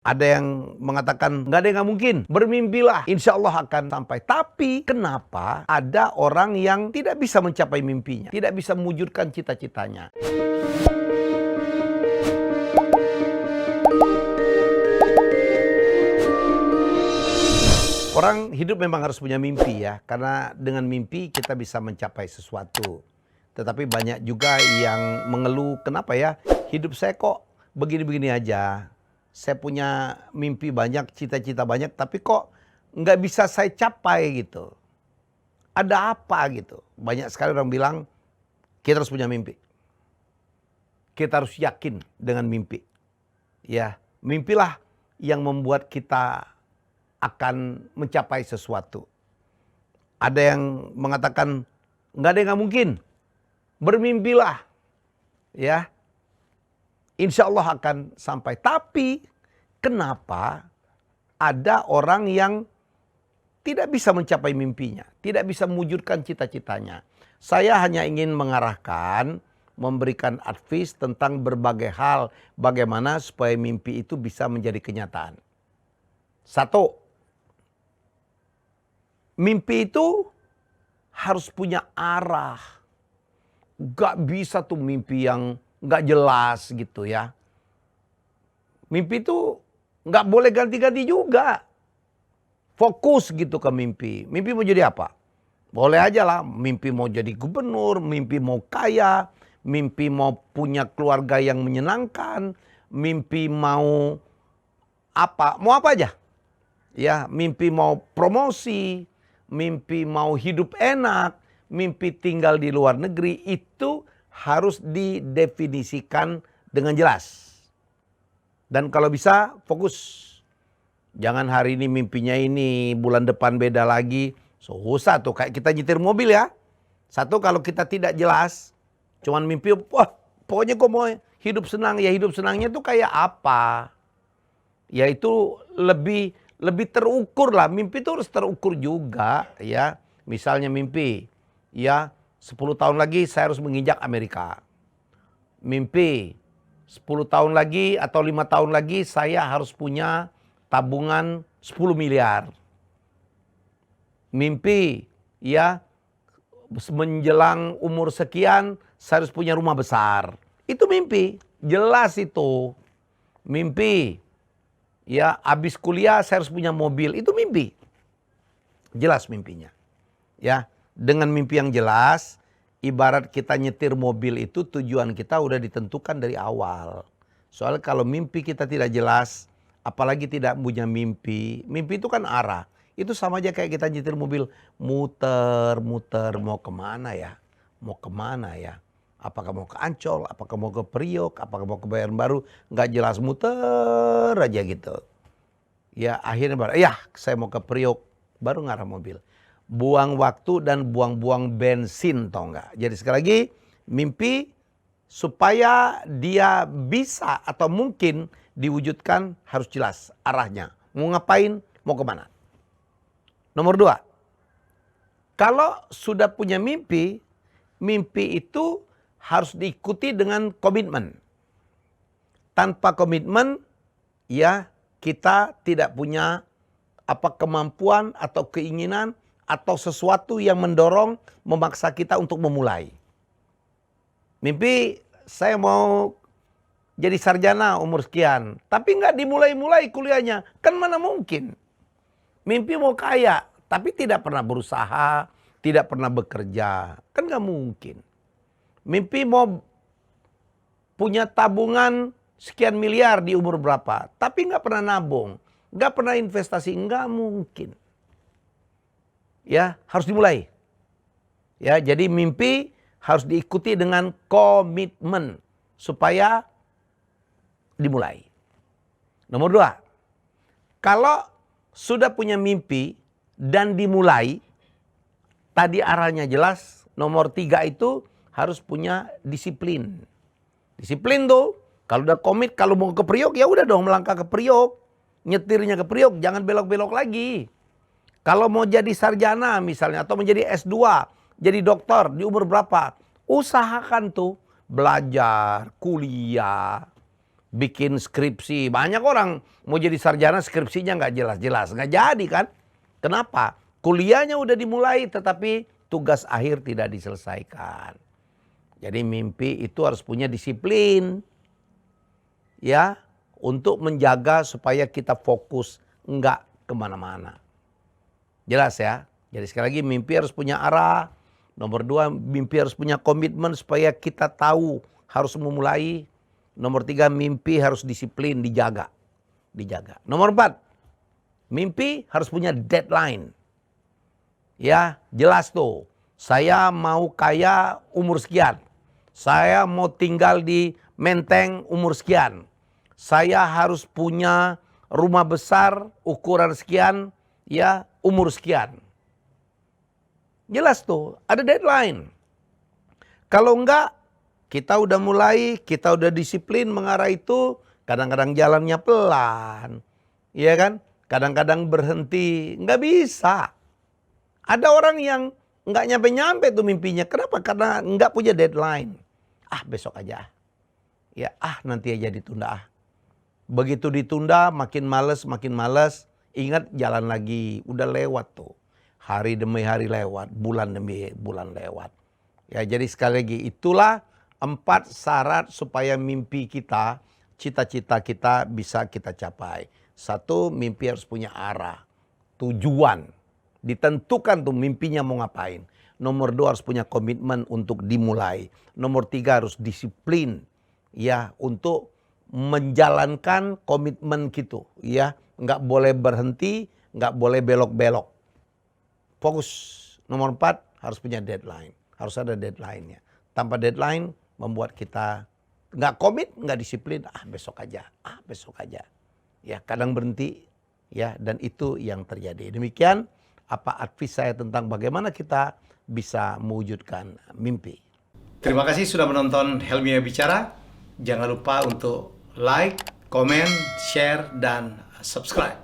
Ada yang mengatakan nggak ada yang nggak mungkin. Bermimpilah, insya Allah akan sampai. Tapi kenapa ada orang yang tidak bisa mencapai mimpinya, tidak bisa mewujudkan cita-citanya? Orang hidup memang harus punya mimpi ya, karena dengan mimpi kita bisa mencapai sesuatu. Tetapi banyak juga yang mengeluh, kenapa ya hidup saya kok begini-begini aja. Saya punya mimpi banyak, cita-cita banyak, tapi kok nggak bisa saya capai gitu. Ada apa gitu? Banyak sekali orang bilang, kita harus punya mimpi. Kita harus yakin dengan mimpi. Ya, mimpilah yang membuat kita akan mencapai sesuatu. Ada yang mengatakan, nggak ada yang nggak mungkin. Bermimpilah. Ya, insya Allah akan sampai. Tapi kenapa ada orang yang tidak bisa mencapai mimpinya, tidak bisa mewujudkan cita-citanya? Saya hanya ingin mengarahkan, memberikan advice tentang berbagai hal, bagaimana supaya mimpi itu bisa menjadi kenyataan. Satu, mimpi itu harus punya arah. Gak bisa tuh mimpi yang gak jelas gitu ya. Mimpi itu gak boleh ganti-ganti juga. Fokus gitu ke mimpi. Mimpi mau jadi apa? Boleh aja lah. Mimpi mau jadi gubernur, mimpi mau kaya, mimpi mau punya keluarga yang menyenangkan, mimpi mau apa? Mau apa aja. Ya, mimpi mau promosi, mimpi mau hidup enak, mimpi tinggal di luar negeri, itu harus didefinisikan dengan jelas. Dan kalau bisa fokus. Jangan hari ini mimpinya ini, bulan depan beda lagi. Susah tuh, kayak kita nyetir mobil ya. Satu, kalau kita tidak jelas, cuman mimpi, wah pokoknya kok mau hidup senang. Ya hidup senangnya tuh kayak apa? Ya itu lebih terukur lah. Mimpi itu harus terukur juga ya. Misalnya mimpi, ya 10 tahun lagi saya harus menginjak Amerika. Mimpi 10 tahun lagi atau 5 tahun lagi saya harus punya tabungan 10 miliar. Mimpi, ya menjelang umur sekian saya harus punya rumah besar. Itu mimpi, jelas itu. Mimpi, ya habis kuliah saya harus punya mobil. Itu mimpi, jelas mimpinya. Ya, dengan mimpi yang jelas, ibarat kita nyetir mobil itu tujuan kita udah ditentukan dari awal. Soalnya kalau mimpi kita tidak jelas, apalagi tidak punya mimpi, mimpi itu kan arah. Itu sama aja kayak kita nyetir mobil, muter-muter, mau kemana ya? Mau kemana ya? Apakah mau ke Ancol, apakah mau ke Priok, apakah mau ke Baru, nggak jelas, muter aja gitu. Ya akhirnya baru, ya saya mau ke Priok, baru ngarah mobil. Buang waktu dan buang-buang bensin, tau nggak? Jadi sekali lagi, mimpi supaya dia bisa atau mungkin diwujudkan harus jelas arahnya. Mau ngapain, mau kemana. Nomor 2, kalau sudah punya mimpi, mimpi itu harus diikuti dengan komitmen. Tanpa komitmen, ya kita tidak punya kemampuan atau keinginan atau sesuatu yang mendorong, memaksa kita untuk memulai. Mimpi saya mau jadi sarjana umur sekian, tapi nggak dimulai-mulai kuliahnya, kan mana mungkin. Mimpi mau kaya, tapi tidak pernah berusaha, tidak pernah bekerja, kan nggak mungkin. Mimpi mau punya tabungan sekian miliar di umur berapa, tapi nggak pernah nabung, nggak pernah investasi, nggak mungkin. Ya, harus dimulai. Ya, jadi mimpi harus diikuti dengan komitmen supaya dimulai. Nomor 2, kalau sudah punya mimpi dan dimulai, tadi arahnya jelas. Nomor 3 itu harus punya disiplin. Disiplin tuh, kalau udah komit, kalau mau ke Priok ya udah dong melangkah ke Priok. Nyetirnya ke Priok, jangan belok-belok lagi. Kalau mau jadi sarjana misalnya atau menjadi S2, jadi dokter di umur berapa, usahakan tuh belajar, kuliah. bikin skripsi. Banyak orang mau jadi sarjana skripsinya nggak jelas-jelas. Nggak jadi kan? Kenapa? Kuliahnya udah dimulai tetapi tugas akhir tidak diselesaikan. Jadi mimpi itu harus punya disiplin. Ya, untuk menjaga supaya kita fokus, nggak kemana-mana. Jelas ya? Jadi sekali lagi mimpi harus punya arah. Nomor 2, mimpi harus punya komitmen supaya kita tahu harus memulai. Nomor 3, mimpi harus disiplin, dijaga. Nomor 4, mimpi harus punya deadline. Ya, jelas tuh. Saya mau kaya umur sekian. Saya mau tinggal di Menteng umur sekian. Saya harus punya rumah besar ukuran sekian, ya, umur sekian. Jelas tuh, ada deadline. Kalau enggak, kita udah mulai, kita udah disiplin mengarah itu, kadang-kadang jalannya pelan. Iya kan? Kadang-kadang berhenti, nggak bisa. Ada orang yang nggak nyampe-nyampe tuh mimpinya. Kenapa? Karena nggak punya deadline. Besok aja. Ya, nanti aja ditunda. Begitu ditunda, makin males. Ingat, jalan lagi. Udah lewat tuh. Hari demi hari lewat, bulan demi bulan lewat. Ya, jadi sekali lagi, itulah 4 syarat supaya mimpi kita, cita-cita kita bisa kita capai. 1, mimpi harus punya arah, tujuan. Ditentukan tuh mimpinya mau ngapain. Nomor 2, harus punya komitmen untuk dimulai. Nomor 3, harus disiplin. Ya, untuk menjalankan komitmen gitu. Ya, nggak boleh berhenti, nggak boleh belok-belok. Fokus. Nomor 4, harus punya deadline. Harus ada deadline-nya. Tanpa deadline membuat kita nggak komit, nggak disiplin. Besok aja. Ya, kadang berhenti. Ya, dan itu yang terjadi. Demikian apa advice saya tentang bagaimana kita bisa mewujudkan mimpi. Terima kasih sudah menonton Helmi Bicara. Jangan lupa untuk like, komen, share, dan subscribe.